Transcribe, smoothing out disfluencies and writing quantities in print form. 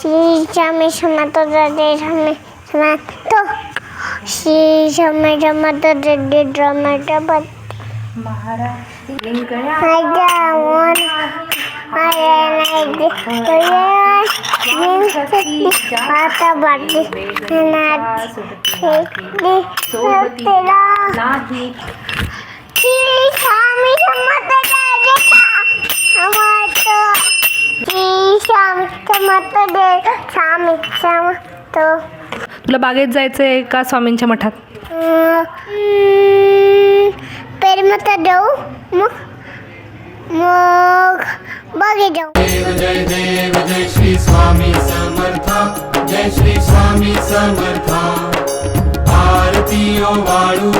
श्री स्वामी समर्थ जय स्वामी समर्थ श्री स्वामी समर्थ जय स्वामी समर्थ महाराज तुला बागेत जायचंय का स्वामींच्या मठात? पेरमत जाऊ मग बागे जाऊ. जय देव जय श्री स्वामी समर्था जय श्री स्वामी समर्था आरती ओ वाळू